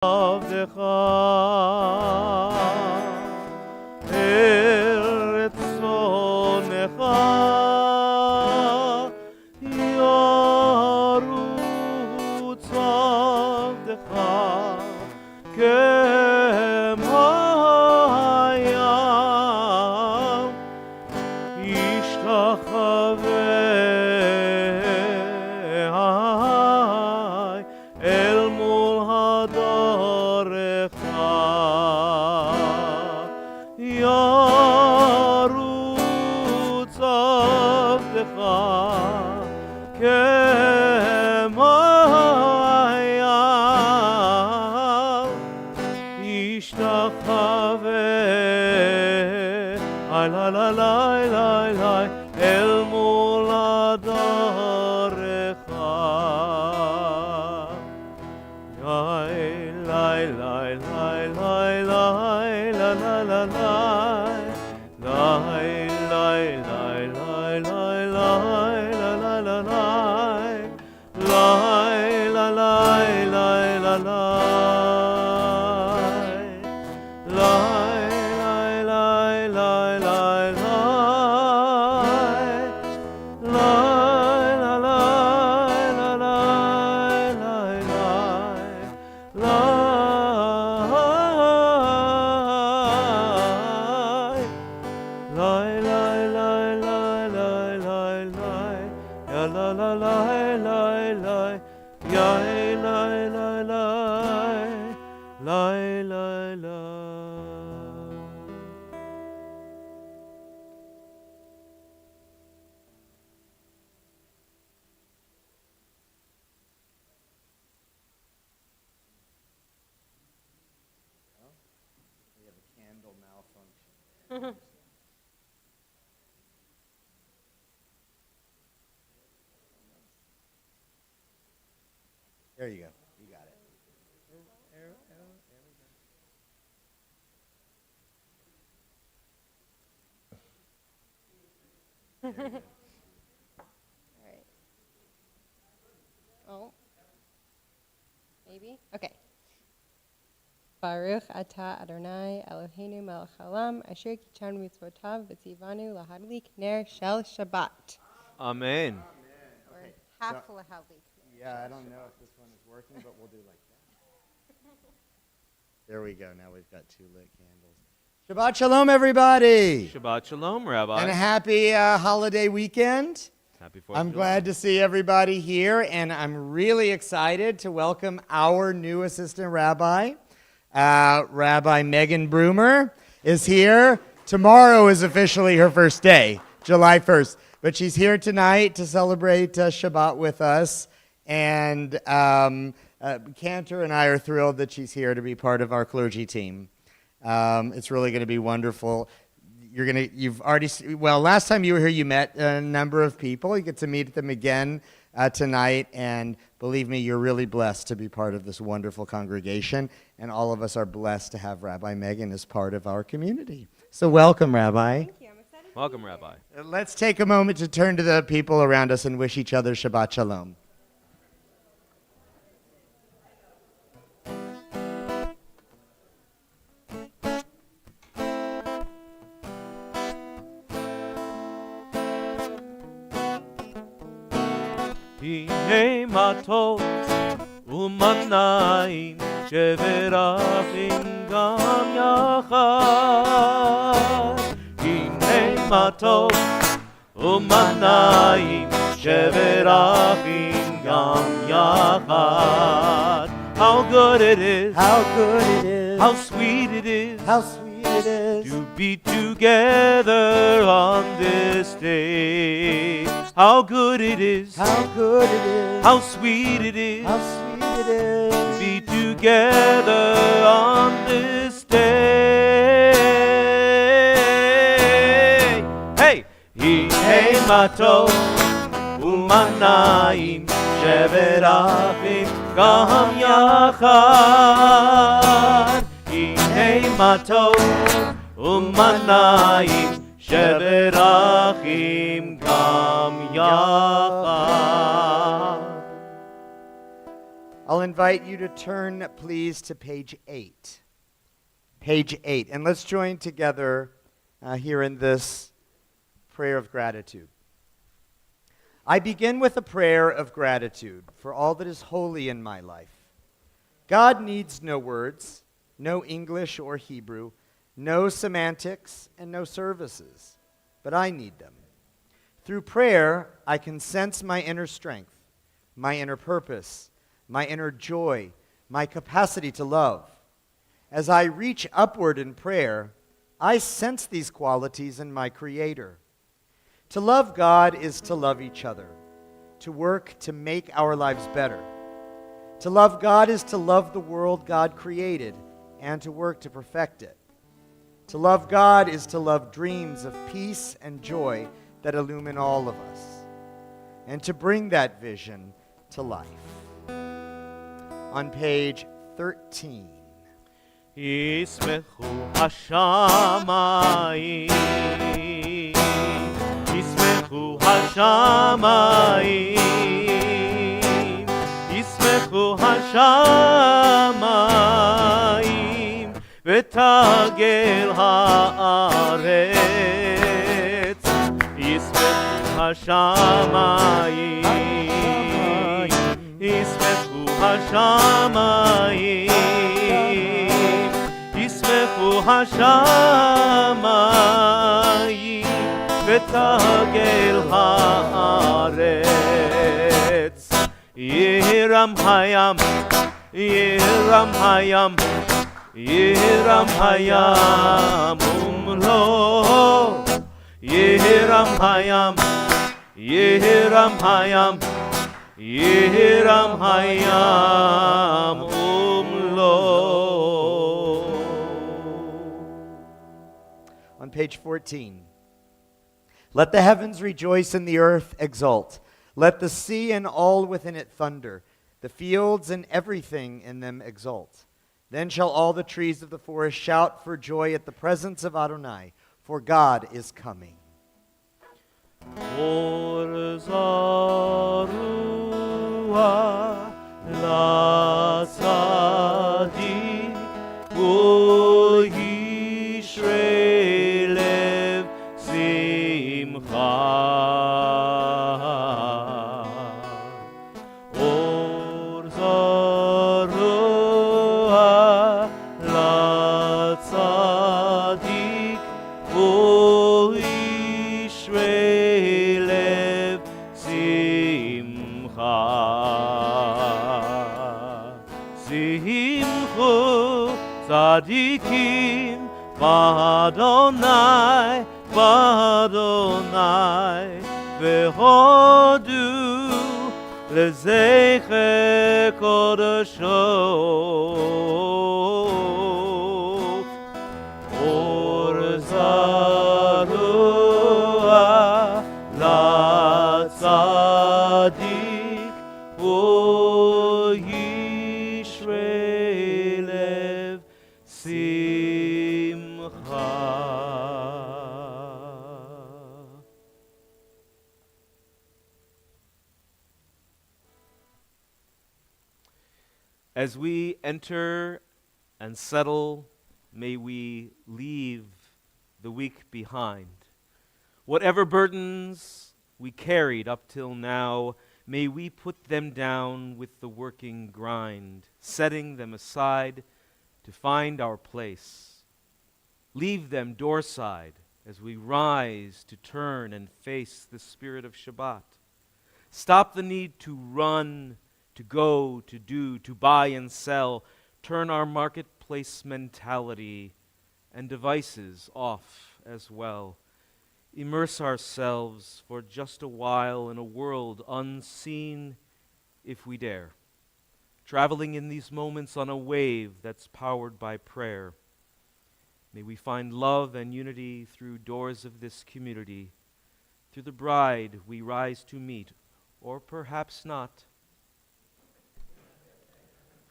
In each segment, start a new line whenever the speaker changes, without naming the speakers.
עבדך אל רצונך ירוץ עבדך כמים ישתחווה אל מול הדרך ירוץ עבדך כמים ישתחווה אל מול הדרך
There you go. You got it.
All right. Oh. Maybe? Okay. Baruch atah Adonai Eloheinu melech haolam asher kichanu mitzvotav v'tzivanu lahadlik ner shel Shabbat.
Amen.
Or half lahadlik.
Yeah, I don't know if this one is working, but we'll do like that. There we go. Now we've got two lit candles. Shabbat shalom, everybody.
Shabbat shalom, Rabbi.
And a happy holiday weekend.
Happy 4th
I'm
of July.
glad to see everybody here, and I'm really excited to welcome our new assistant rabbi. Rabbi Megan Broomer is here. Tomorrow is officially her first day, July 1st. But she's here tonight to celebrate Shabbat with us. And Cantor and I are thrilled that she's here to be part of our clergy team. It's really going to be wonderful. Last time you were here, you met a number of people. You get to meet them again tonight. And believe me, you're really blessed to be part of this wonderful congregation. And all of us are blessed to have Rabbi Megan as part of our community. So welcome, Rabbi.
Thank you. I'm excited.
Welcome, Rabbi.
Let's take a moment to turn to the people around us and wish each other Shabbat Shalom.
הנה מתוק ומנעים שברחים גם יחד. הנה מתוק ומנעים שברחים גם יחד. How good it is,
How good it is,
how sweet it is,
how sweet it is
to be together on this day. How good it is,
how good it is,
how sweet it is,
how sweet it is
to be together on this day. Hey, הנה מתוק ומנעים שברחים גם יחד. הנה מתוק ומנעים שברחים גם יחד.
I'll I'll invite you to turn, please, to page 8. Page 8. And let's join together here in this prayer of gratitude. I begin with a prayer of gratitude for all that is holy in my life. God needs no words, no English or Hebrew, no semantics, and no services, but I need them. Through prayer, I can sense my inner strength, my inner purpose, my inner joy, my capacity to love. As I reach upward in prayer, I sense these qualities in my Creator. To love God is to love each other, to work to make our lives better. To love God is to love the world God created and to work to perfect it. To love God is to love dreams of peace and joy that illumine all of us, and to bring that vision to life. On page 13.
ישמחו השמיים, ישמחו השמיים, ישמחו השמיים, ותגל הארץ, ישמחו השמיים, ישמחו השמיים, ישמחו השמיים, ותגל הארץ. ירם הים, ירם הים, ירם הים ומלואו. ירם הים, ירם הים, ירם הים ומלואו.
On page 14. Let the heavens rejoice and the earth exult. Let the sea and all within it thunder. The fields and everything in them exult. Then shall all the trees of the forest shout for joy at the presence of Adonai, for God is coming.
Or zarua la tzadik ul yishrei lev simcha. Or zarua la tzadik ul yishrei lev simcha. Simchu tzadikim b'Adonai, b'Adonai, v'hodu lezecher kodasho. Or zarua la tzadik ul yishrei lev simcha. As we enter and settle, may we leave the week behind. Whatever burdens we carried up till now, may we put them down with the working grind, setting them aside to find our place. Leave them doorside as we rise to turn and face the spirit of Shabbat. Stop the need to run, to go, to do, to buy and sell. Turn our marketplace mentality and devices off as well. Immerse ourselves for just a while in a world unseen if we dare, traveling in these moments on a wave that's powered by prayer. May we find love and unity through doors of this community, through the bride we rise to meet, or perhaps not.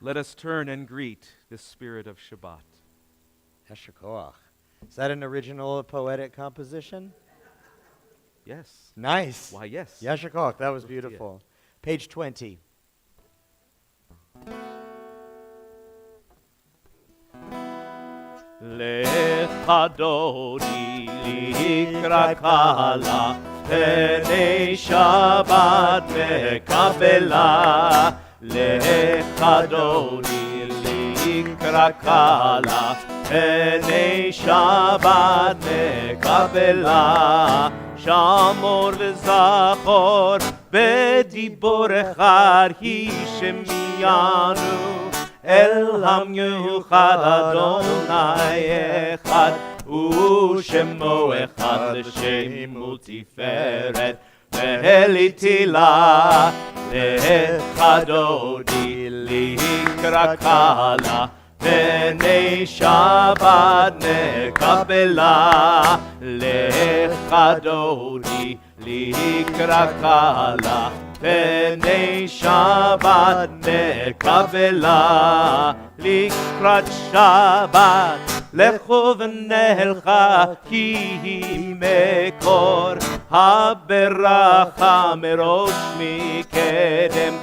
Let us turn and greet the spirit of Shabbat.
Yasher koach. Is that an original poetic composition?
Yes.
Nice.
Why, yes.
Yasher koach. That was beautiful. Page 20.
לך דודי לקרא קלה, פני שבת מקבלה. לך דודי לקרא קלה, פני שבת מקבלה. שמור וזכור בדיבור אחד היא שמיינו, אל המיוחד אדוני אחד, ושמו אחד לשם ותפארת ולתהילה. לך דודי לקרא קלה, פני שבת נקבלה. לך דודי לקרא קלה, פני שבת נקבלה. לקראת שבת לכו ונלכה, כי היא מקור הברכה, מראש מקדם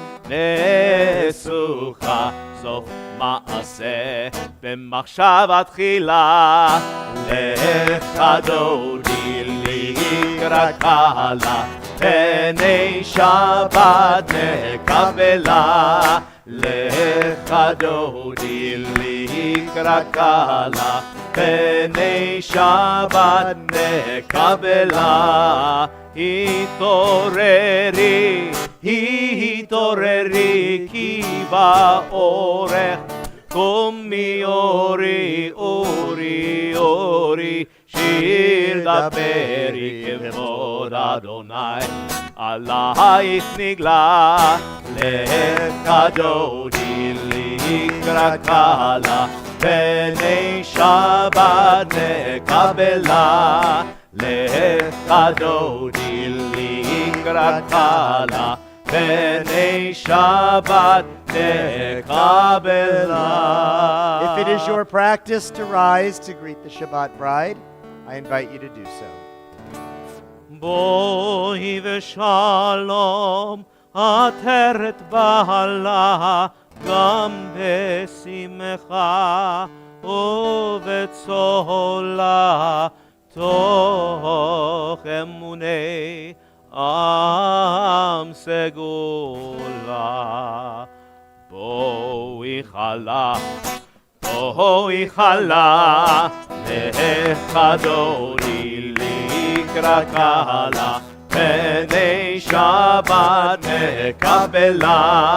נסוכה, סוף מעשה במחשבה תחילה. לך דודי לקרא קלה, פני שבת נקבלה. לך דודי לקרא קלה, פני שבת נקבלה. התעוררי, התעוררי, כי באורך קומי אורי, אורי, אורי, שיר דברי כבוד אדוני, עלייך נגלה. לך דודי לקרא קלה, פני שבת נקבלה. לך דודי לקרא קלה, פני שבת נקבלה.
If it is your practice to rise to greet the Shabbat bride, I invite you to do so.
בואי ושלום, עטרת בעלה, גם בשמחה ובצהלה, תוך אמוני עם סגולה. בואי חלה, בואי חלה, לך דודי לקרא קלה, פני שבת נקבלה.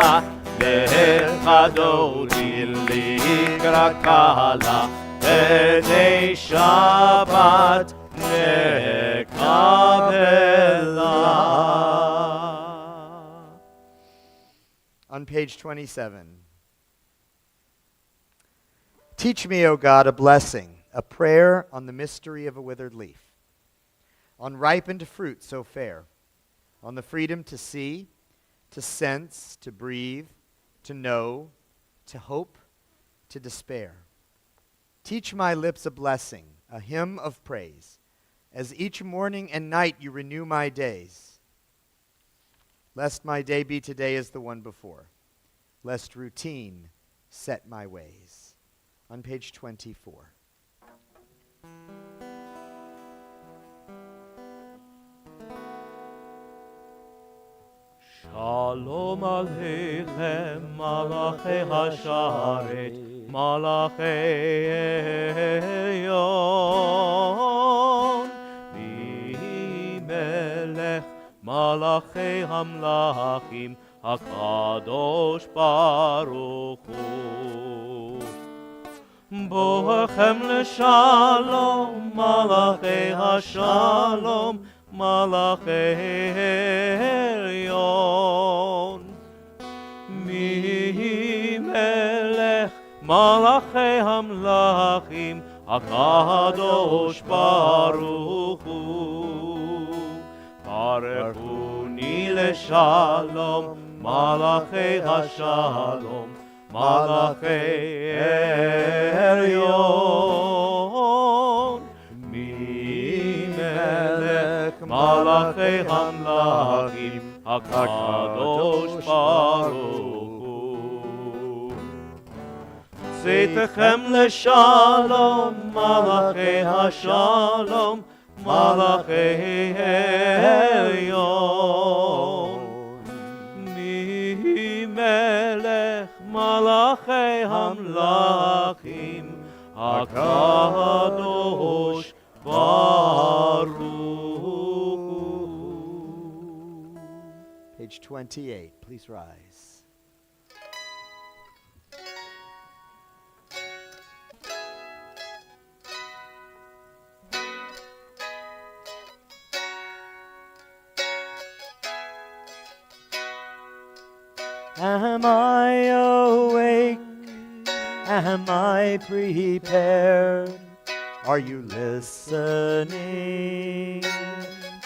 לך דודי לקרא קלה, פני שבת נקבלה.
On page 27. Teach me, O God, a blessing, a prayer on the mystery of a withered leaf, on ripened fruit so fair, on the freedom to see, to sense, to breathe, to know, to hope, to despair. Teach my lips a blessing, a hymn of praise, as each morning and night you renew my days. Lest my day be today as the one before, lest routine set my ways. On page 24.
Shalom Aleichem, Malachei Hasharet, Malachei Elyon, Melech, Malachei Hamlachim, HaKadosh Baruch Hu. Bochem leshalom, Malachei Hashalom, Malachei Elyon. Mi melech Malachei Hamlachim, HaKadosh Baruch Hu. Baruchuni leshalom, Malachei Hashalom, Malachei Elyon. Mi melech Malachei Hamlachim, HaKadosh Baruch Hu. צאתכם לשלום, מלאכי השלום, מלאכי העליון. ממלך מלאכי המלכים, הקדוש ברוך הוא.
Page 28, please rise. Am I awake? Am I prepared? Are you listening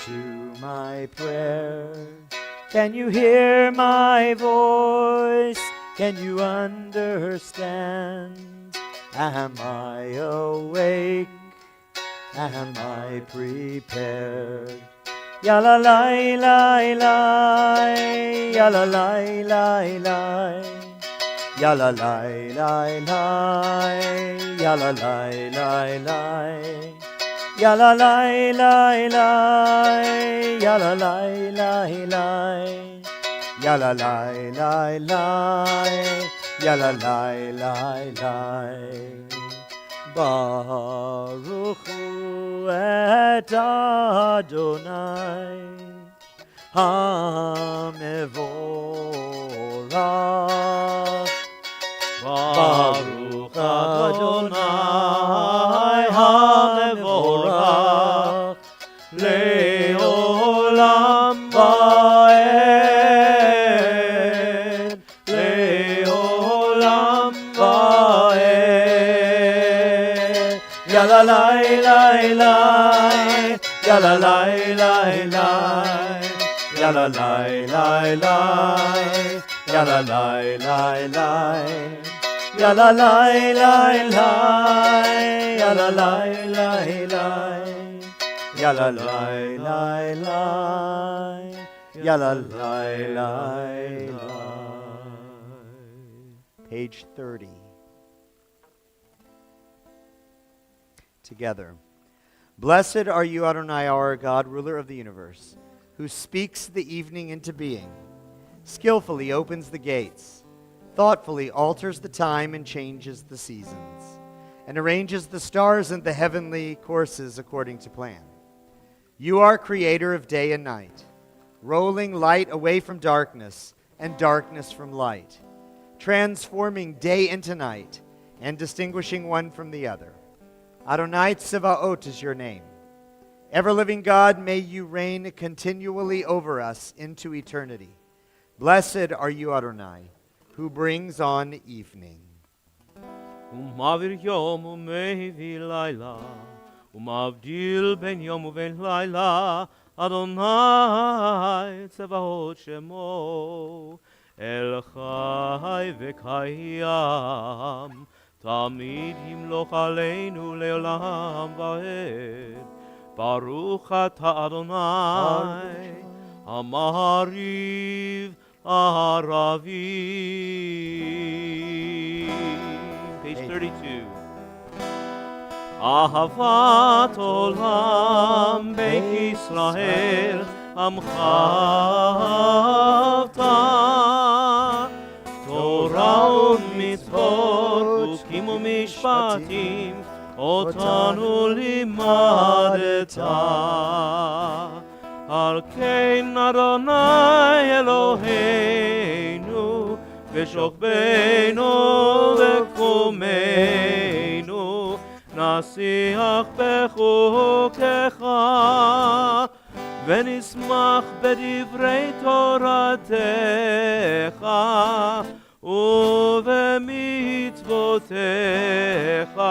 to my prayer? Can you hear my voice? Can you understand? Am I awake? Am I prepared? Ya la la la la, ya la la la la, ya la la la la, ya la la la la, ya la la la la, ya la la la la, ya la la la la, ya la la la la. Baruch hu et Adonai HaMevorach.
Baruch Adonai HaMevorach Le'olam va'ed, Le'olam va'ed. Ya la la la la, ya la la la la, ya la la la la, ya la la la la, ya la la la la, ya la la la la, ya la la la la, ya la la la la. Page 30. Together. Blessed are you, Adonai, our God, ruler of the universe, who speaks the evening into being, skillfully opens the gates, thoughtfully alters the time and changes the seasons, and arranges the stars and the heavenly courses according to plan. You are creator of day and night, rolling light away from darkness and darkness from light, transforming day into night and distinguishing one from the other. Adonai Tsevaot is your name. Ever-living God, may you reign continually over us into eternity. Blessed are you, Adonai, who brings on evening. ומעביר יום ומביא לילה, ומבדיל בין יום ובין לילה, אדוני צבאות שמו, אל חי וקיים, תמיד ימלוך עלינו לעולם ועד. ברוך אתה אדוני, המעריב ערבים. Page 32. אהבת עולם בית ישראל, עמך אהבת. תורה ומצוות חוקים ומשפטים, אותנו לימדת. על כן אדוני אלוהינו, ושוכבנו וקומנו, נשיח בחוקיך, ונשמח בדברי תורתך, ובמצוותיך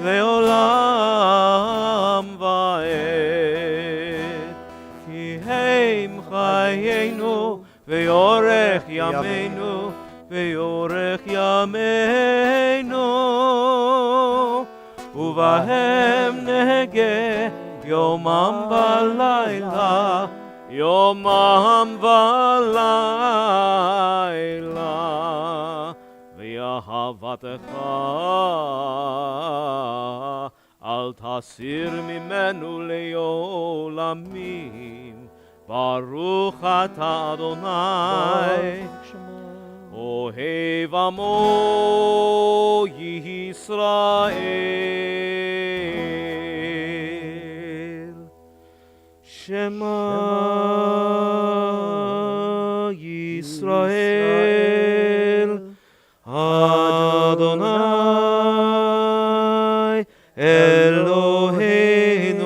לעולם ועד. כי הם חיינו ויורך ימינו, ויורך ימינו, ובהם נהגה יומם ולילה, יומם ולילה, ויעברו אהבתך אל תסיר ממנו לעולמים. ברוך אתה אדוני אוהב עמו ישראל. שמע ישראל אדוני אלוהינו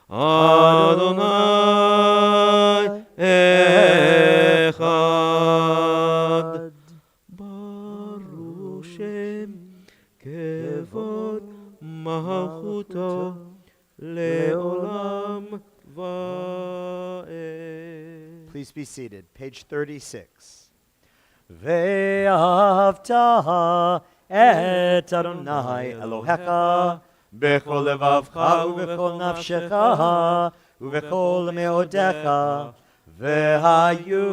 אדוני אחד. ברוך שם כבוד מלכותו לעולם ועד.
Please be seated. Page 36. ואהבת את אדוני אלוהיך בכל לבבך ובכל נפשך ובכל מאודיך, והיו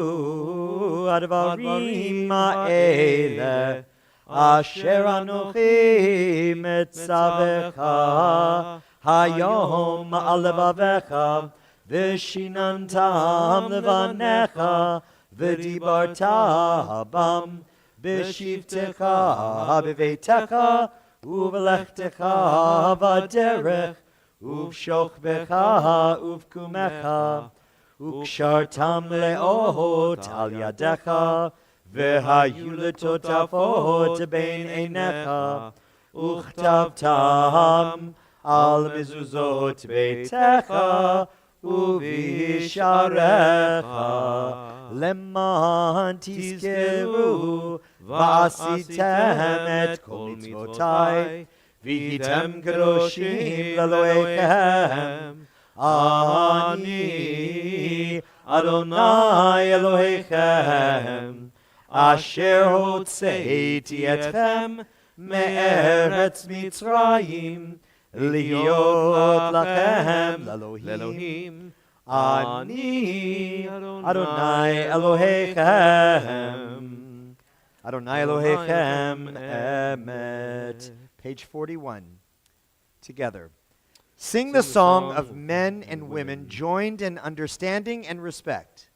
הדברים האלה אשר אנוכי מצווך היום על לבביך, ושיננתם לבניך ודיברת בם בשבתך בביתך ובלכתך בדרך ובשוכבך ובקומך, וקשרתם לאות על ידיך, והיו לטוטפות בין עיניך, וכתבתם על מזוזות ביתך ובשעריך, למען תזכרו ועשיתם את כל מצוותי, והייתם קדושים לאלוהיכם. אני אדוני אלוהיכם, אשר הוצאתי אתכם מארץ מצרים, להיות לכם לאלוהים. אני אדוני אלוהיכם. אדוני אלוהיכם אמת. Page 41. Together. Sing the song of men and women joined in understanding and respect,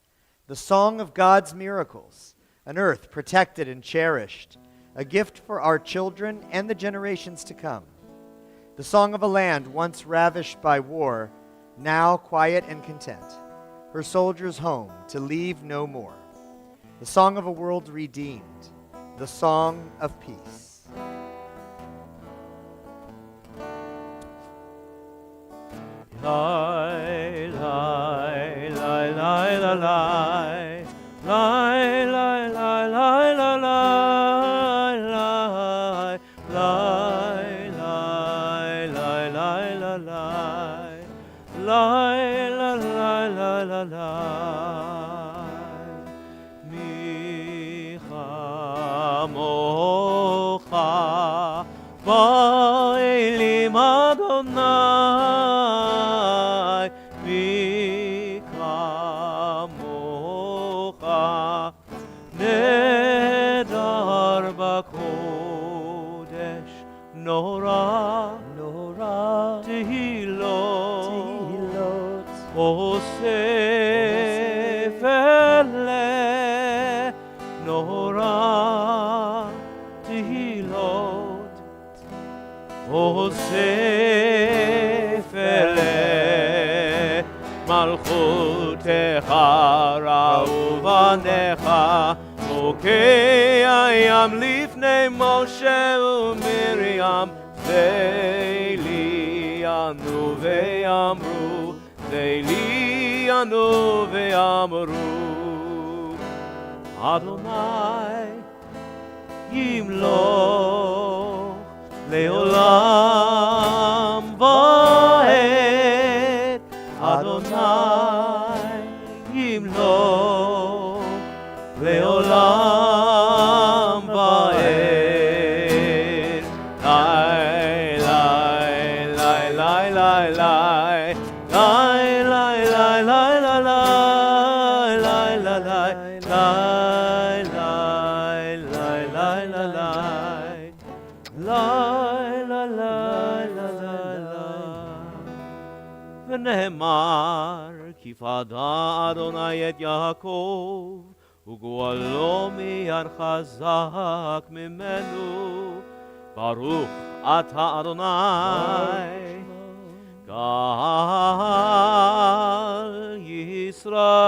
the song of God's miracles, an earth protected and cherished, a gift for our children and the generations to come, the song of a land once ravished by war, now quiet and content, her soldiers home to leave no more, the song of a world redeemed, the song of peace.
Lai, lai, lai, lai, la, lai. Lai, lai, lai, lai, la, lai, lai. Lai, lai, lai, lai, la, lai. Lai, la, lai, lai, la, lai. Micha mocha ba'elim Adonai. Nora, Nora, Tehilot, Osef ele, Nora, Tehilot, Osef ele, Malchutecha ra'uvanecha, Okayam lifnei Moshe uMiriam, Ve'lianu ve'amru, Ve'lianu ve'amru, Adonai yimloch le'olam va'ed, Adonai yimloch le'olam va'ed. Lai, lai, lai, lai, lai, lai. Lai, lai, lai, lai, lai, lai, lai, lai, lai. Lai, lai, lai, lai, ונאמר כי פדה אדוני את יעקב וגואלו מיד חזק ממנו ברוך אתה אדוני גאל ישראל.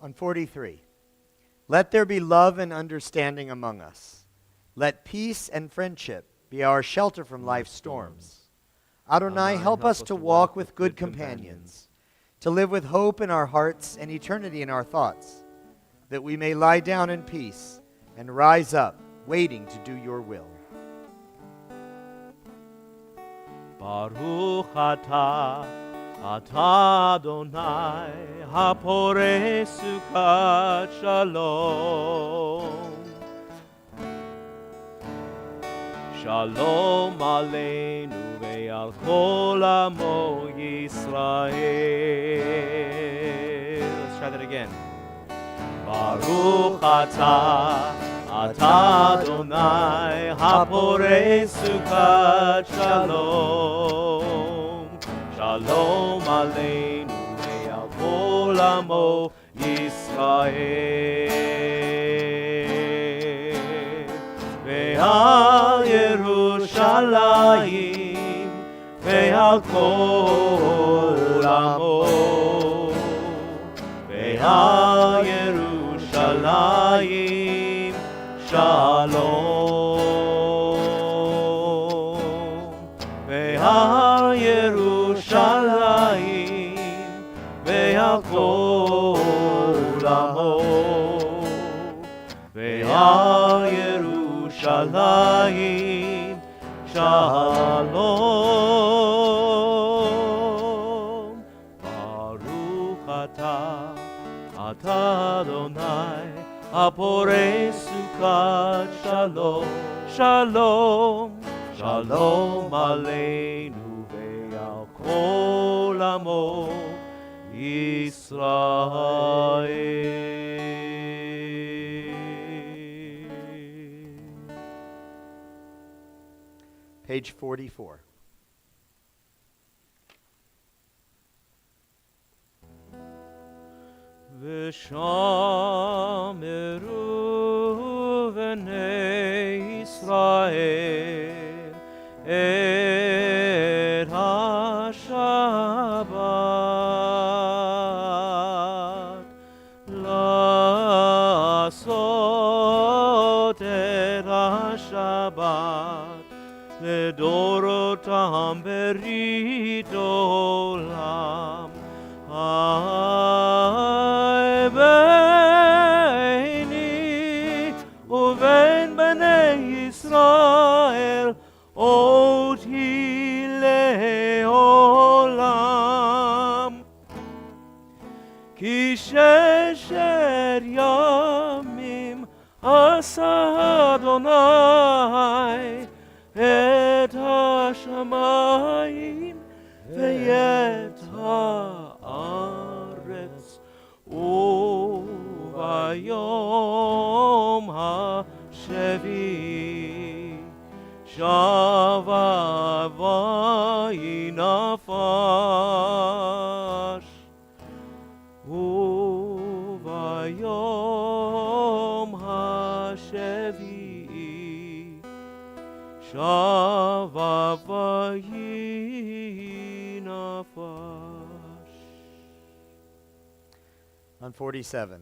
On 43, let there be love and understanding among us. Let peace and friendship be our shelter from life's storms. Adonai, help us to walk with good companions, to live with hope in our hearts and eternity in our thoughts, that we may lie down in peace and rise up, waiting to do your will.
Baruch atah Adonai hapore sukat shalom. Shalom aleinu ve'al kol amo Yisrael. Let's try that again. Baruch atah Adonai hapore sukat shalom. Shalom aleinu ve'al kol amo Yisrael. Ve'al Yerushalayim ve'al kol amo. Ve'al Yerushalayim shalom. Ve'al Yerushalayim ve'al kol amo. Ve'al Yerushalayim shalom. Baruch atah Adonai hapore sukat shalom. Shalom, shalom aleinu ve'al kol amo Yisrael.
Page 44.
V'shameru v'nei Yisrael et ha-Shabbat la'asot et ha-Shabbat לדורותם ברית עולם. ביני ובין בני ישראל אותי לעולם. כי ששת ימים עשה אדוני את השמיים ואת הארץ, וביום השביעי שבה וינפש, וביום השביעי שבה וינפש.
On 47.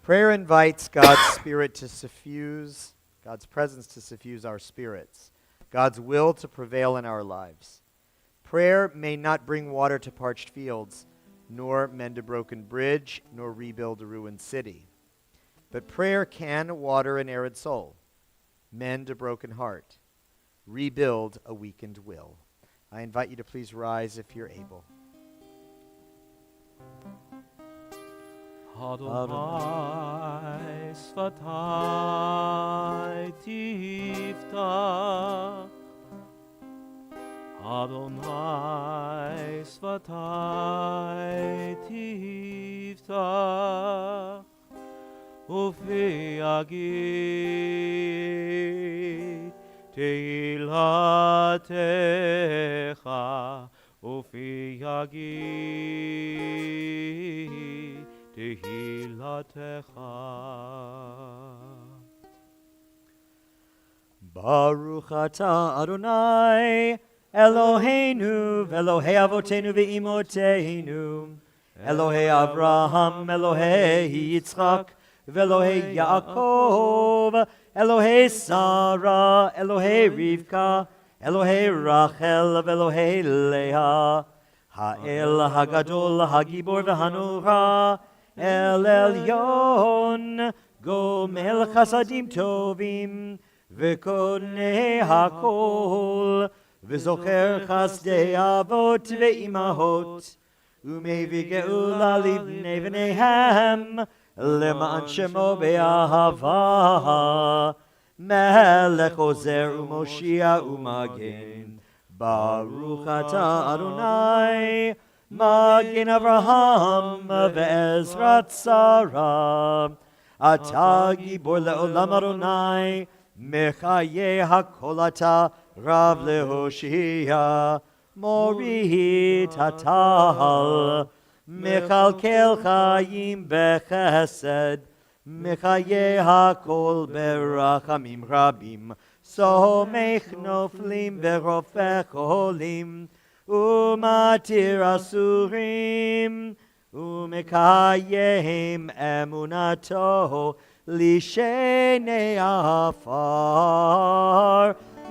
Prayer invites God's Spirit to suffuse, God's presence to suffuse our spirits, God's will to prevail in our lives. Prayer may not bring water to parched fields, nor mend a broken bridge, nor rebuild a ruined city. But prayer can water an arid soul, mend a broken heart, rebuild a weakened will. I invite you to please rise if you're able.
Adonai sfatai tiftach, Adonai sfatai tiftach, ופי תהילתך, ופי יגיד תהילתך.
Baruch atah Adonai Eloheinu v'Elohei avotenu v'imotenu Elohei Avraham, Elohei Yitzchak v'Elohei Yaakov Elohei Sarah, Elohei Rivka Elohei Rachel v'Elohei Leah Ha'el Hagadol Hagibor v'Hanura El Elyon Gomel Chasadim Tovim וקונה הכל, וזוכר חסדי אבות ואימהות, ומביא גאולה לבני בניהם, למען שמו באהבה, מלך עוזר ומושיע ומגן. ברוך אתה אדוני, מגן אברהם ועזרת שרה, אתה גיבור לעולם אדוני, מחיי הכל אתה רב להושיע, מוריד הטל, מכלכל חיים בחסד, מחיי הכל ברחמים רבים, סומך נופלים ורופא חולים, ומתיר אסורים, ומקיים אמונתו, לשני עפר,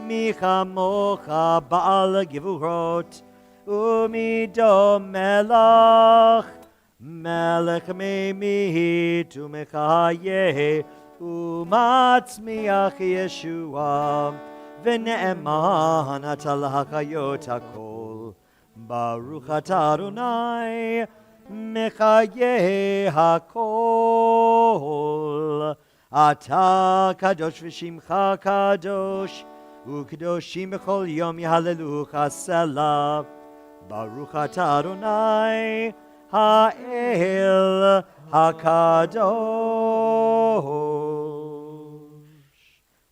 מי כמוך בעל גבורות, ומידו מלך, מלך ממית ומחיה, ומצמיח ישועה, ונאמן אתה להחיות הכל. ברוך אתה אדוני, מחיי הכל. אתה קדוש ושמך קדוש, וקדושים בכל יום יהללוך סלה. ברוך אתה אדוני, האל הקדוש.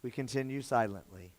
We continue silently.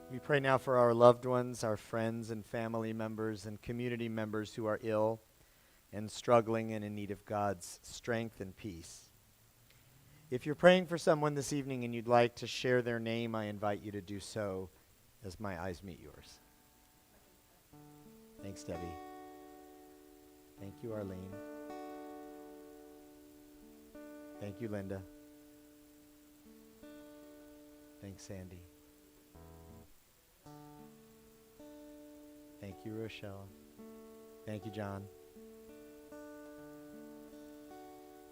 We pray now for our loved ones, our friends and family members and community members who are ill and struggling and in need of God's strength and peace. If you're praying for someone this evening and you'd like to share their name, I invite you to do so as my eyes meet yours. Thanks, Debbie. Thank you, Arlene. Thank you, Linda. Thanks, Sandy. Thank you, Rochelle. Thank you, John.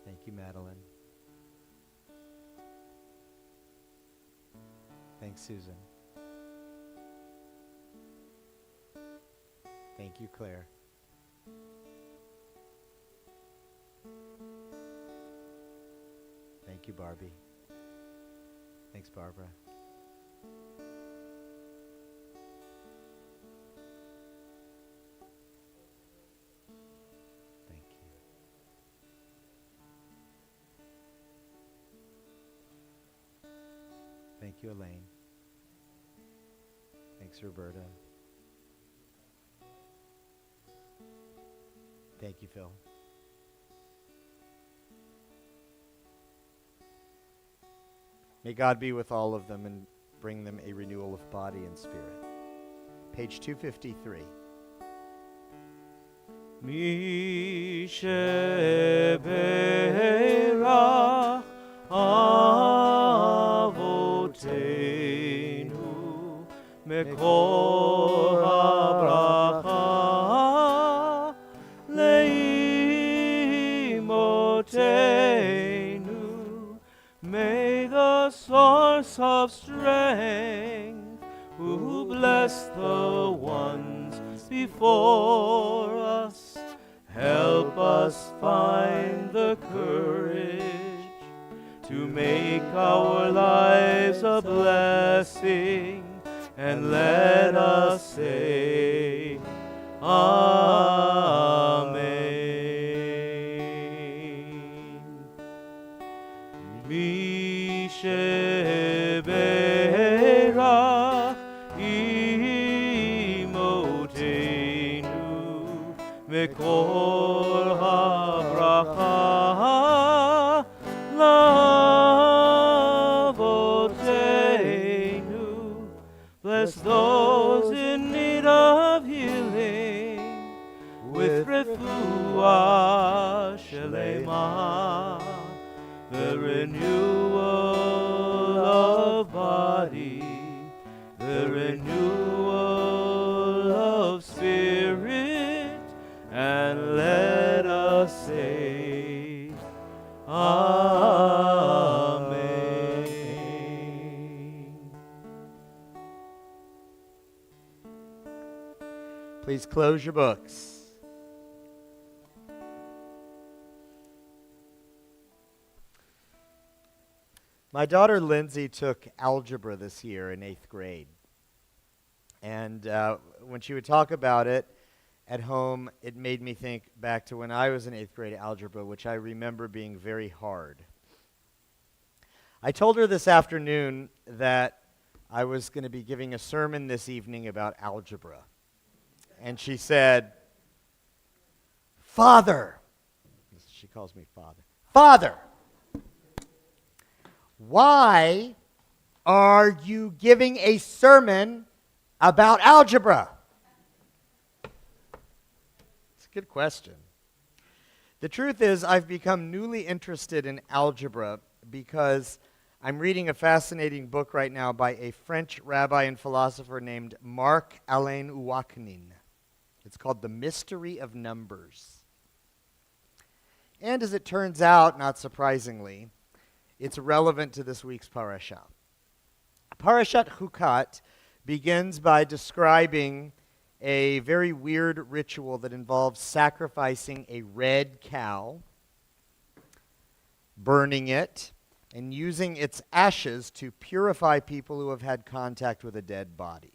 Thank you, Madeline. Thanks, Susan. Thank you, Claire. Thank you, Barbie. Thanks, Barbara. Thank you. Thank you, Elaine. Thanks, Roberta. Thank you, Phil. May God be with all of them and bring them a renewal of body and spirit. Page 253.
Mi sheberach avoteinu mekor habracha leimotenu. May the source of strength, who bless the ones before us, help us find the courage to make our lives a blessing, and let us say, Amen. Mi sheberach imotenu mekor habracha lavotenu. Bless those in need of healing with refuah shelema, the renewal of body, the renewal of spirit, and let us say, Amen.
Please close your books. My daughter Lindsay took algebra this year in 8th grade. And when she would talk about it at home, it made me think back to when I was in 8th grade algebra, which I remember being very hard. I told her this afternoon that I was going to be giving a sermon this evening about algebra. And she said, Father, she calls me Father, Father, why are you giving a sermon about algebra? It's a good question. The truth is, I've become newly interested in algebra because I'm reading a fascinating book right now by a French rabbi and philosopher named Marc-Alain Ouaknin. It's called The Mystery of Numbers. And as it turns out, not surprisingly, it's relevant to this week's parasha. Parashat Chukat begins by describing a very weird ritual that involves sacrificing a red cow, burning it, and using its ashes to purify people who have had contact with a dead body.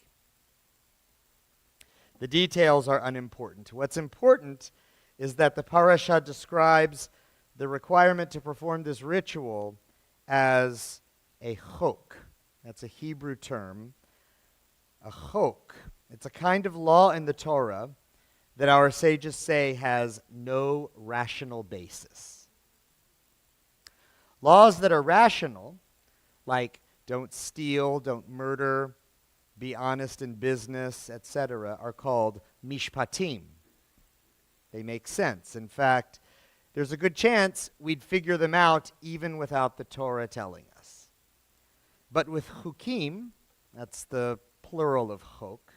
The details are unimportant. What's important is that the parasha describes the requirement to perform this ritual as a chok. That's a Hebrew term. A chok. It's a kind of law in the Torah that our sages say has no rational basis. Laws that are rational, like don't steal, don't murder, be honest in business, etc., are called mishpatim. They make sense. In fact, there's a good chance we'd figure them out even without the Torah telling us. But with chukim, that's the plural of chok,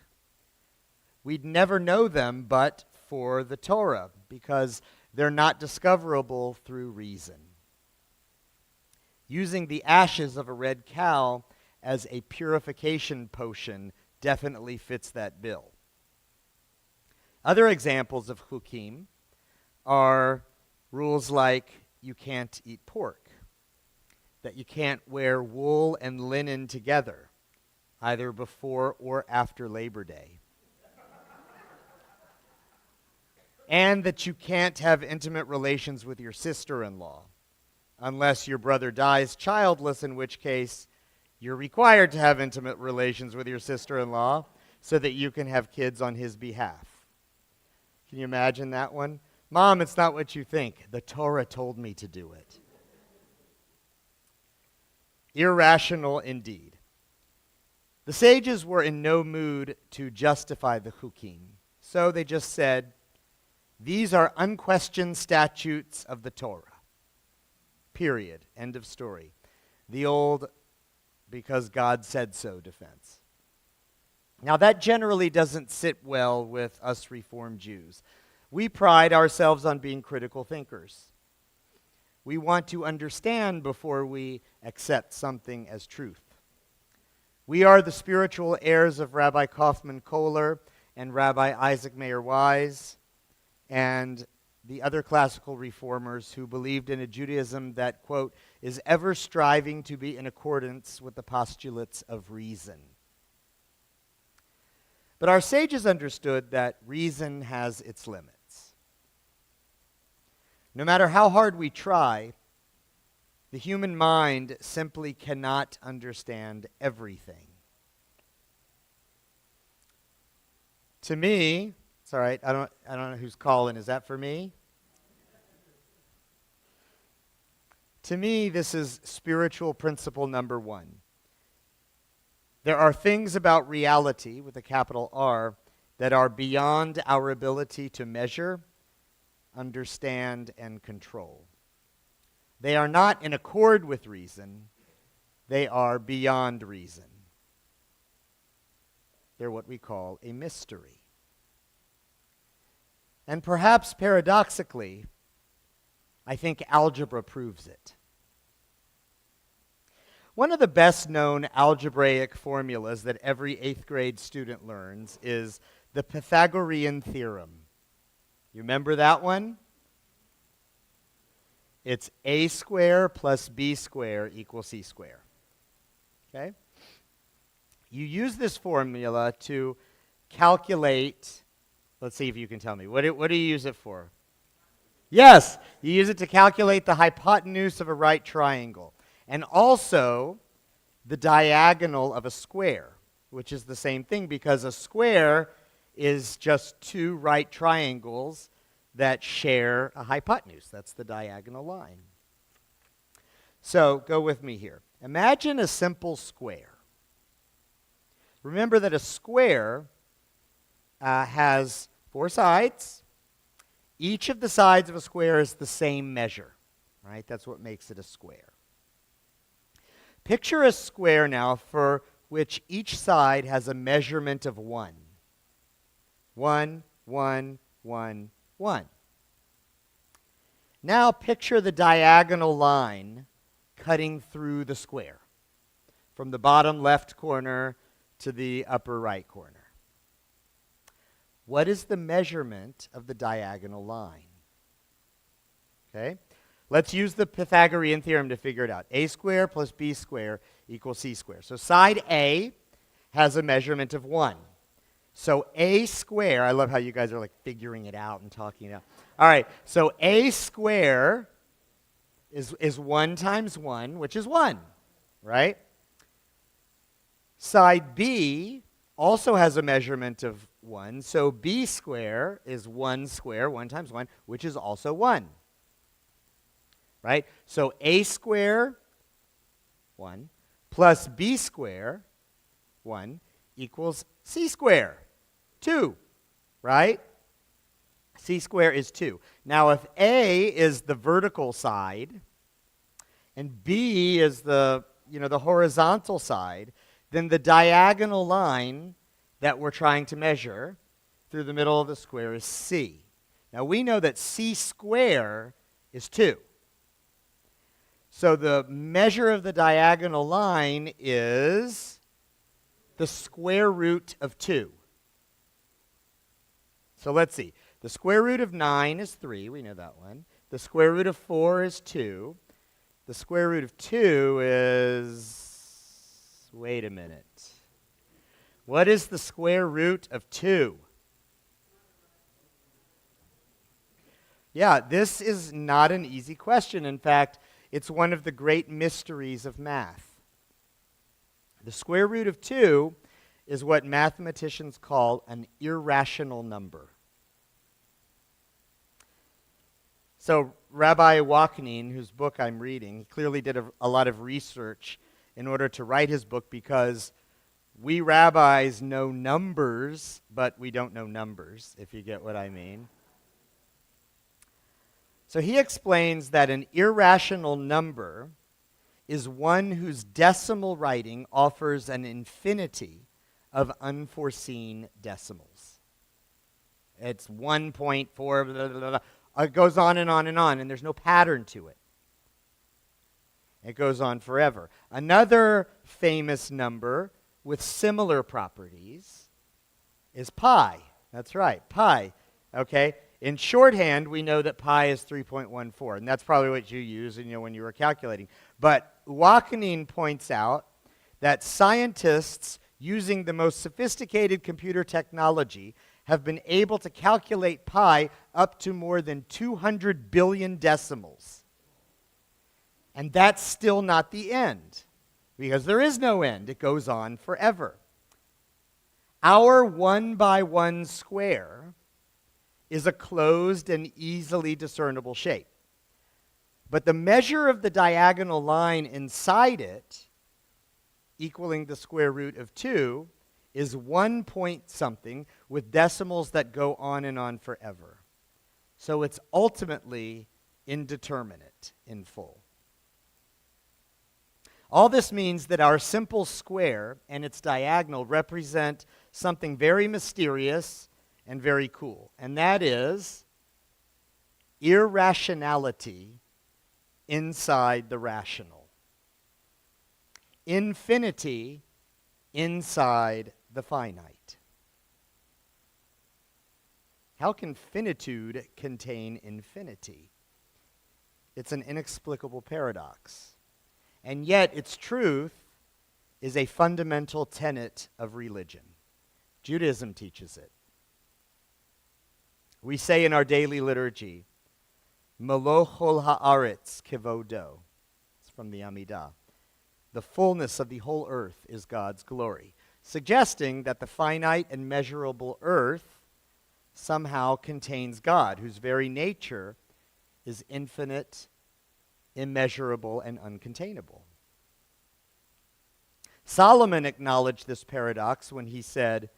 we'd never know them but for the Torah, because they're not discoverable through reason. Using the ashes of a red cow as a purification potion definitely fits that bill. Other examples of chukim are rules like you can't eat pork, that you can't wear wool and linen together, either before or after Labor Day, and that you can't have intimate relations with your sister-in-law unless your brother dies childless, in which case you're required to have intimate relations with your sister-in-law so that you can have kids on his behalf. Can you imagine that one? Mom, it's not what you think. The Torah told me to do it. Irrational indeed. The sages were in no mood to justify the chukim, so they just said, these are unquestioned statutes of the Torah. Period. End of story. The old because God said so defense. Now that generally doesn't sit well with us Reformed Jews. We pride ourselves on being critical thinkers. We want to understand before we accept something as truth. We are the spiritual heirs of Rabbi Kaufman Kohler and Rabbi Isaac Mayer Wise and the other classical reformers who believed in a Judaism that, quote, is ever striving to be in accordance with the postulates of reason. But our sages understood that reason has its limits. No matter how hard we try, the human mind simply cannot understand everything. To me, it's all right, I don't know who's calling. Is that for me? To me, this is spiritual principle number one. There are things about reality, with a capital R, that are beyond our ability to measure, understand, and control. They are not in accord with reason. They are beyond reason. They're what we call a mystery. And perhaps paradoxically, I think algebra proves it. One of the best known algebraic formulas that every 8th grade student learns is the Pythagorean theorem. You remember that one? It's a square plus b square equals c square. Okay? You use this formula to calculate, let's see if you can tell me. What do you use it for? Yes, you use it to calculate the hypotenuse of a right triangle, and also the diagonal of a square, which is the same thing because a square is just two right triangles that share a hypotenuse. That's the diagonal line. So go with me here. Imagine a simple square. Remember that a square has 4 sides. Each of the sides of a square is the same measure, right? That's what makes it a square. Picture a square now for which each side has a measurement of 1. 1, 1, 1, 1. Now picture the diagonal line cutting through the square from the bottom left corner to the upper right corner. What is the measurement of the diagonal line? Okay? Let's use the Pythagorean theorem to figure it out. A squared plus b squared equals c squared. So side A has a measurement of 1. So a squared, I love how you guys are like figuring it out and talking it out. All right, so a squared is 1 times 1, which is 1, right? Side B also has a measurement of 1, so b squared is 1 squared, 1 times 1, which is also 1. Right? So a squared, 1, plus b squared, 1, equals c squared, 2. Right? C squared is 2. Now if A is the vertical side, and B is the
the horizontal side, then the diagonal line that we're trying to measure through the middle of the square is c. Now we know that c squared is 2. So the measure of the diagonal line is the square root of 2. So let's see. The square root of 9 is 3. We know that one. The square root of 4 is 2. The square root of 2 is... Wait a minute. What is the square root of 2? Yeah, this is not an easy question. In fact, it's one of the great mysteries of math. The square root of 2 is what mathematicians call an irrational number. So Rabbi Wachneen, whose book I'm reading, he clearly did a lot of research in order to write his book, because we rabbis know numbers, but we don't know numbers, if you get what I mean. So he explains that an irrational number is one whose decimal writing offers an infinity of unforeseen decimals. It's 1.4, blah, blah, blah, blah. It goes on and on and on, and there's no pattern to it. It goes on forever. Another famous number with similar properties is pi. That's right, pi. Okay? In shorthand, we know that pi is 3.14, and that's probably what you use when you were calculating. But Wachneen points out that scientists using the most sophisticated computer technology have been able to calculate pi up to more than 200 billion decimals. And that's still not the end, because there is no end. It goes on forever. Our 1 by 1 square is a closed and easily discernible shape. But the measure of the diagonal line inside it, equaling the square root of 2, is 1 point something with decimals that go on and on forever. So it's ultimately indeterminate in full. All this means that our simple square and its diagonal represent something very mysterious and very cool, and that is irrationality inside the rational. Infinity inside the finite. How can finitude contain infinity? It's an inexplicable paradox. And yet its truth is a fundamental tenet of religion. Judaism teaches it. We say in our daily liturgy, Melo chol haaretz kevodo. It's from the Amidah. The fullness of the whole earth is God's glory, suggesting that the finite and measurable earth somehow contains God, whose very nature is infinite, immeasurable, and uncontainable. Solomon acknowledged this paradox when he said,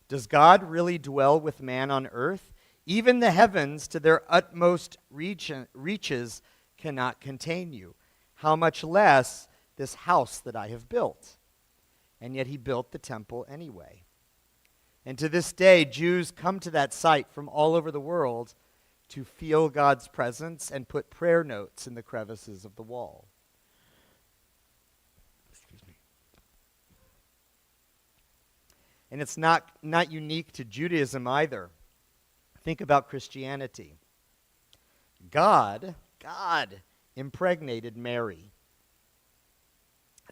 "Does God really dwell with man on earth? Even the heavens to their utmost reaches cannot contain you. How much less this house that I have built?" And yet he built the temple anyway. And to this day, Jews come to that site from all over the world to feel God's presence and put prayer notes in the crevices of the wall. Excuse me. And it's not unique to Judaism either. Think about Christianity. God impregnated Mary.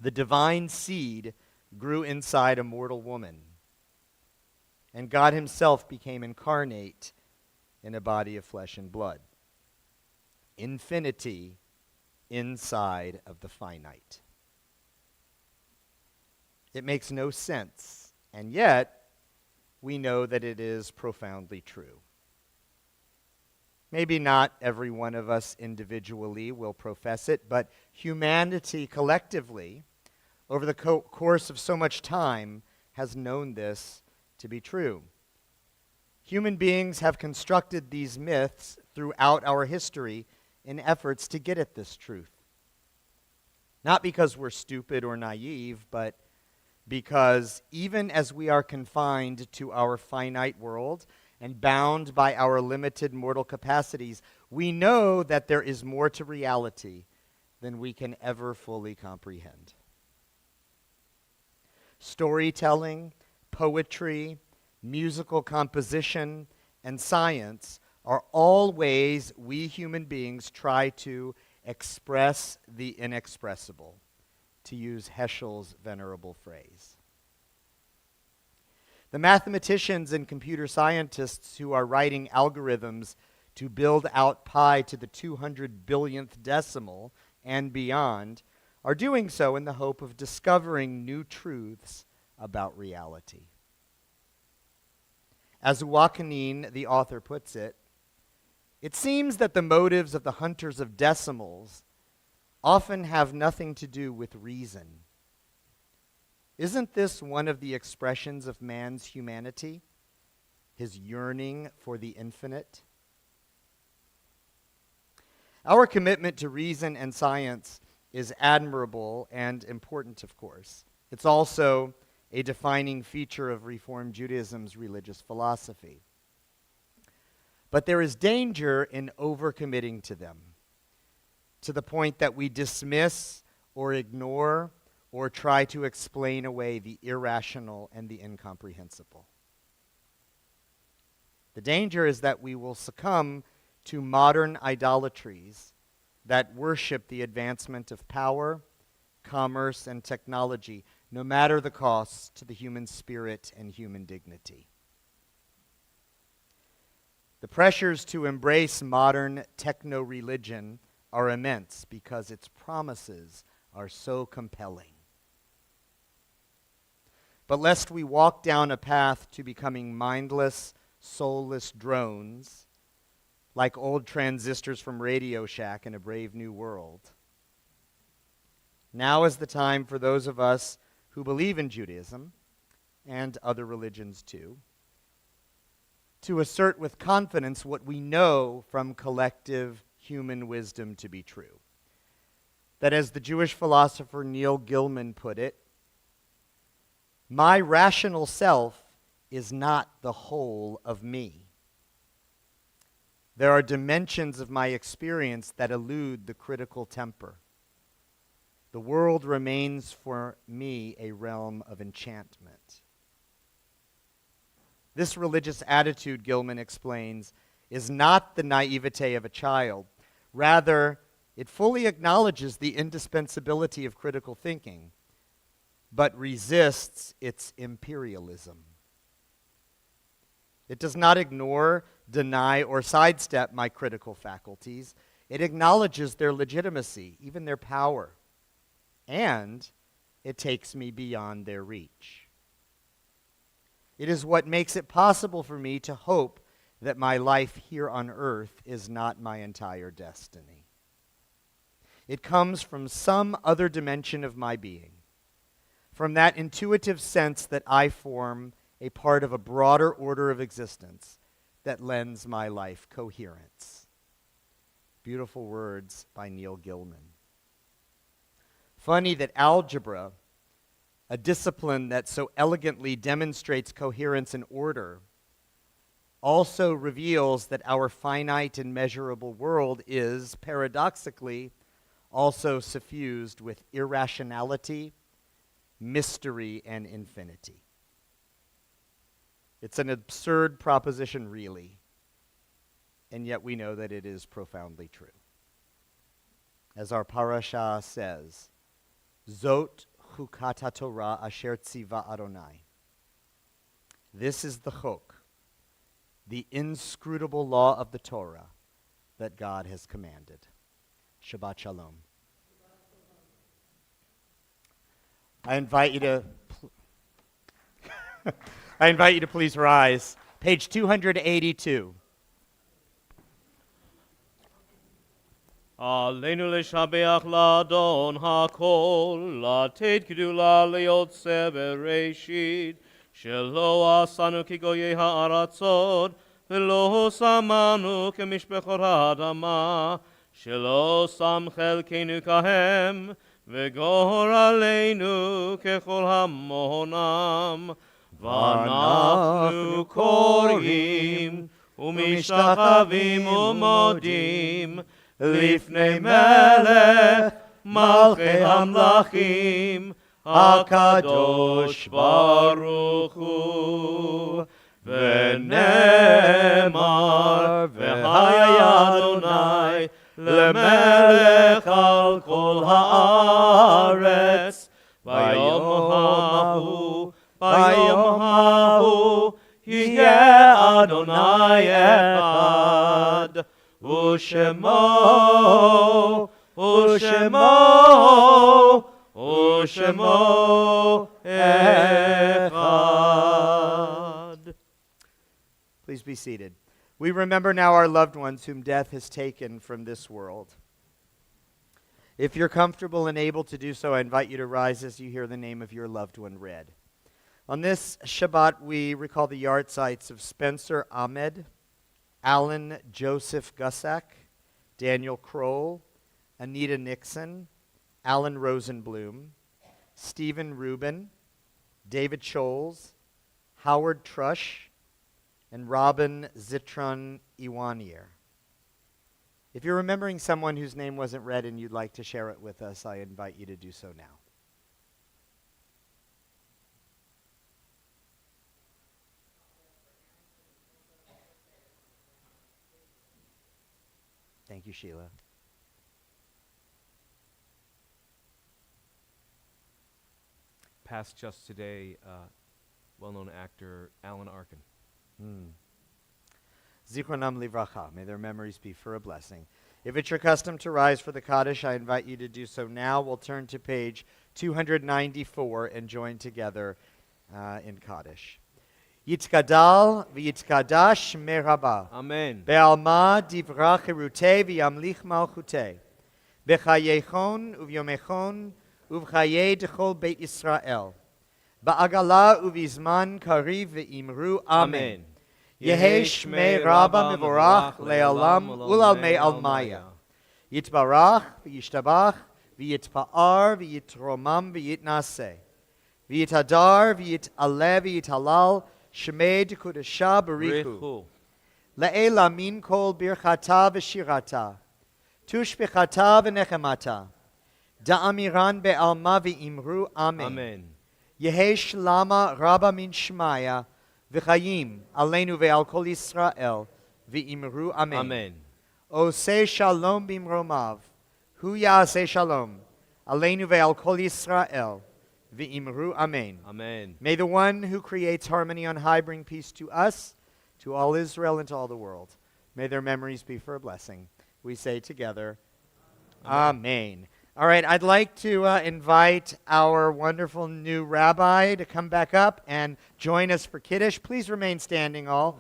The divine seed grew inside a mortal woman. And God himself became incarnate in a body of flesh and blood. Infinity inside of the finite. It makes no sense, and yet we know that it is profoundly true. Maybe not every one of us individually will profess it, but humanity collectively, over the course of so much time, has known this to be true. Human beings have constructed these myths throughout our history in efforts to get at this truth.
Not because we're stupid or naive, but because even as we are confined to our finite world and bound by our limited mortal capacities, we know that there is more to reality than we can ever fully comprehend. Storytelling, poetry, musical composition, and science are all ways we human beings try to express the inexpressible, to use Heschel's venerable phrase. The mathematicians and computer scientists who are writing algorithms to build out pi to the 200 billionth decimal and beyond are doing so in the hope of discovering new truths about reality. As Wakanin, the author, puts it, it seems that the motives of the hunters of decimals often have nothing to do with reason. Isn't this one of the expressions of man's humanity, his yearning for the infinite? Our commitment to reason and science is admirable and important, of course. It's also a defining feature of Reform Judaism's religious philosophy. But there is danger in overcommitting to them, to the point that we dismiss or ignore or try to explain away the irrational and the incomprehensible. The danger is that we will succumb to modern idolatries that worship the advancement of power, commerce, and technology, no matter the costs to the human spirit and human dignity. The pressures to embrace modern techno-religion are immense because its promises are so compelling. But lest we walk down a path to becoming mindless, soulless drones, like old transistors from Radio Shack in A Brave New World, now is the time for those of us who believe in Judaism, and other religions too, to assert with confidence what we know from collective human wisdom to be true. That, as the Jewish philosopher Neil Gilman put it, my rational self is not the whole of me. There are dimensions of my experience that elude the critical temper. The world remains for me a realm of enchantment. This religious attitude, Gilman explains, is not the naivete of a child. Rather, it fully acknowledges the indispensability of critical thinking, but resists its imperialism. It does not ignore, deny, or sidestep my critical faculties. It acknowledges their legitimacy, even their power, and it takes me beyond their reach. It is what makes it possible for me to hope that my life here on earth is not my entire destiny. It comes from some other dimension of my being, from that intuitive sense that I form a part of a broader order of existence that lends my life coherence. Beautiful words by Neil Gilman. Funny that algebra, a discipline that so elegantly demonstrates coherence and order, also reveals that our finite and measurable world is, paradoxically, also suffused with irrationality, mystery, and infinity. It's an absurd proposition, really, and yet we know that it is profoundly true. As our parasha says, Zot chukat haTorah asher tziva Adonai. This is the chok, the inscrutable law of the Torah that God has commanded. Shabbat shalom. I invite you to please rise. Page 282.
עלינו לשבח לאדון הכל, לתת גדולה ליוצא בראשית, שלא עשנו כגויי הארצות, ולא שמנו כמשפחות האדמה, שלא שם חלקנו כהם, וגורלנו ככל המונם, ואנחנו קוראים ומשתחווים ומודים לפני מלך מלכי המלכים, הקדוש ברוך הוא. ונאמר, והיה אדוני למלך על כל הארץ, ביום ההוא יהיה אדוני אחד, ושמו אחד.
Please be seated. We remember now our loved ones whom death has taken from this world. If you're comfortable and able to do so, I invite you to rise as you hear the name of your loved one read. On this Shabbat, we recall the yard sites of Spencer Ahmed, Alan Joseph Gussack, Daniel Kroll, Anita Nixon, Alan Rosenblum, Stephen Rubin, David Scholes, Howard Trush, and Robin Zitron Iwanier. If you're remembering someone whose name wasn't read and you'd like to share it with us, I invite you to do so now. Thank you, Sheila.
Passed just today, well-known actor Alan Arkin.
Zichronam livracha. May their memories be for a blessing. If it's your custom to rise for the Kaddish, I invite you to do so now. We'll turn to page 294 and join together in Kaddish. Yitzkadal v'yitzkadash meraba.
Amen.
Be'alma divra cherute v'yamlich malchute. Bechayechon uvyomechon uvchaye dechol Beit Yisrael. Ba'agala uvizman kariv ve'imru amen. Yehi shmei rabba mevorach le'olam ulalmei almaya. Yitbarach v'yishtabach v'yitpa'ar v'yitromam v'yitnaseh. V'yitadar v'yitaleh v'yitalal shmei dekudasha barichu. Le'ela min kol birchata v'shirata. Tushbechata v'nechemata. Da'amiran be'alma v'imru amen.
Amen.
Yehesh lama rabba min shmaya v'chayim aleinu ve'al kol Yisrael v'imru amen.
Amen.
Oseh shalom bimromav hu ya'aseh shalom aleinu ve'al kol Yisrael v'imru amen.
Amen.
May the one who creates harmony on high bring peace to us, to all Israel, and to all the world. May their memories be for a blessing. We say together, Amen. All right, I'd like to invite our wonderful new rabbi to come back up and join us for Kiddush. Please remain standing all.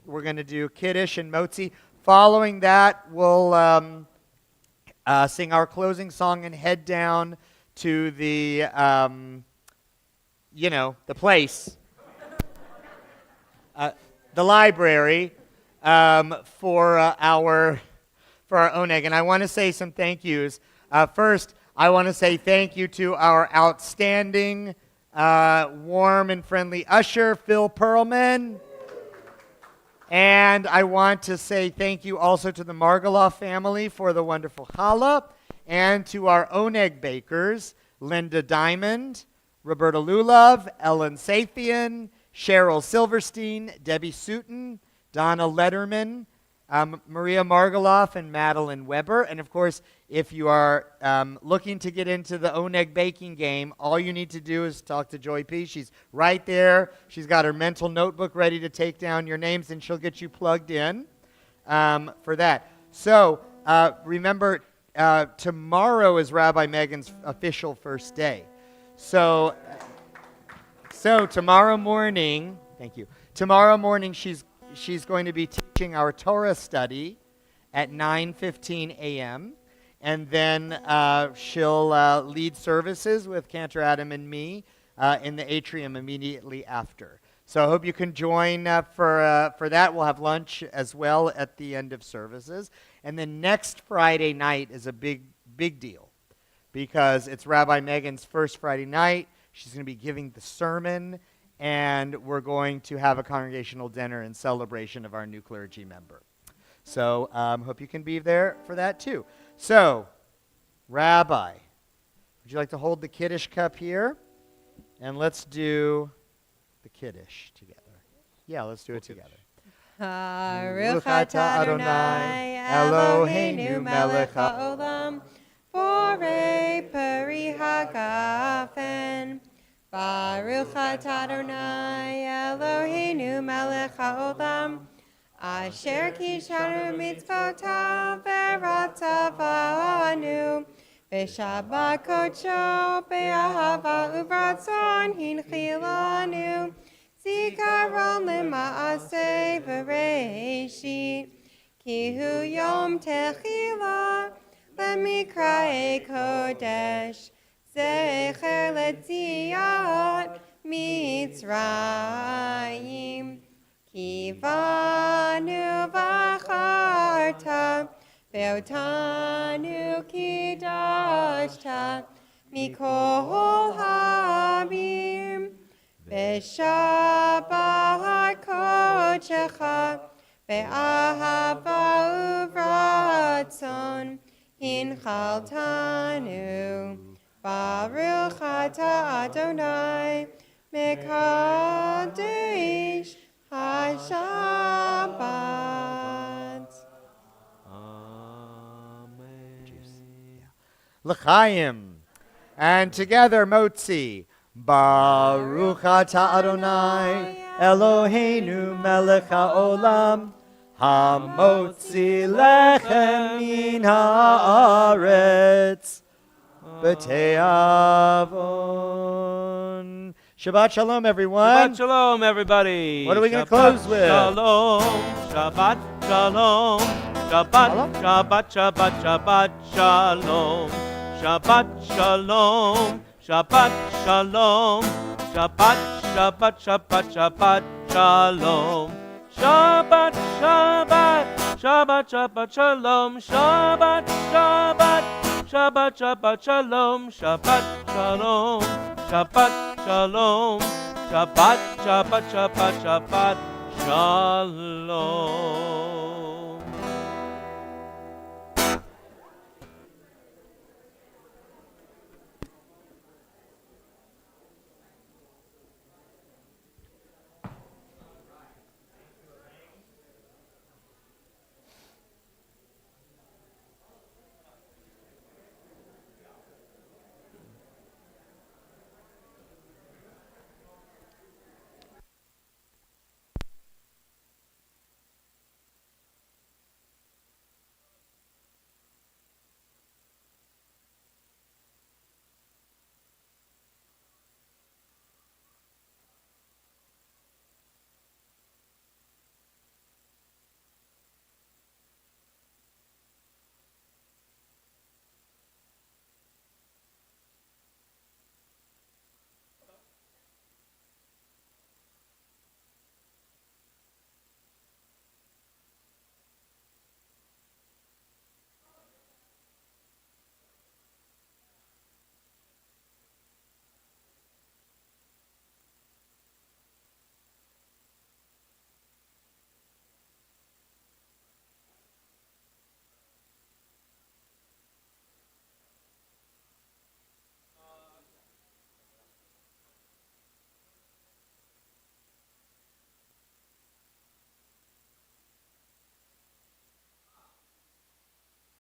We're going to do Kiddush and Motzi. Following that, we'll sing our closing song and head down to the, the place, the library, for our oneg. And I want to say some thank yous. First, I want to say thank you to our outstanding, warm and friendly usher, Phil Perlman. And I want to say thank you also to the Margaloff family for the wonderful challah, and to our oneg bakers, Linda Diamond, Roberta Lulov, Ellen Sathian, Cheryl Silverstein, Debbie Sutton, Donna Letterman, Maria Margaloff, and Madeline Weber. And of course, if you are looking to get into the oneg baking game, all you need to do is talk to Joy P. She's right there. She's got her mental notebook ready to take down your names, and she'll get you plugged in for that. So remember, tomorrow is Rabbi Megan's official first day. So tomorrow morning, thank you. Tomorrow morning, she's going to be teaching our Torah study at 9:15 a.m. And then she'll lead services with Cantor Adam and me in the atrium immediately after. So I hope you can join for that. We'll have lunch as well at the end of services. And then next Friday night is a big deal.
because it's Rabbi Megan's first Friday night. She's going to be giving the sermon, and we're going to have a congregational dinner in celebration of our new clergy member. So hope you can be there for that too. So, Rabbi, would you like to hold the Kiddush cup here? And let's do the Kiddush together. Yeah, let's do it together.
Baruch atah Adonai Eloheinu melech haolam borei peri hagafen. Baruch atah Adonai Eloheinu melech haolam asher kishanu mitzvotav v'ratzavanu v'shabbat kodsho be'ahava u'ratzon hinchilanu zikaron lema'aseh v'reishit ki hu yom techila lemikrae kodesh zecher letziyat mitzrayim ki vanu v'acharta ve'otanu kidashta mikol habim V'shabbat kodecha ve'ahava uvratzon hinchaltanu Baruch atah Adonai mekadesh hashabbat.
Amen.
L'chaim. And together, Motzi. Baruch atah Adonai Eloheinu melech haolam hamotzi lechem min haaretz b'te'avon. Shabbat shalom, everyone.
Shabbat shalom, everybody.
What are we going to close with?
Shalom, Shabbat shalom, Shabbat, Shabbat, Shabbat, Shabbat shalom, Shabbat shalom, Shabbat shalom, Shabbat, Shabbat, Shabbat, Shabbat shalom, Shabbat, Shabbat, Shabbat, Shabbat shalom, Shabbat, Shabbat, Shabbat, Shabbat shalom, Shabbat shalom, Shabbat shalom, Shabbat, Shabbat, Shabbat, Shabbat shalom.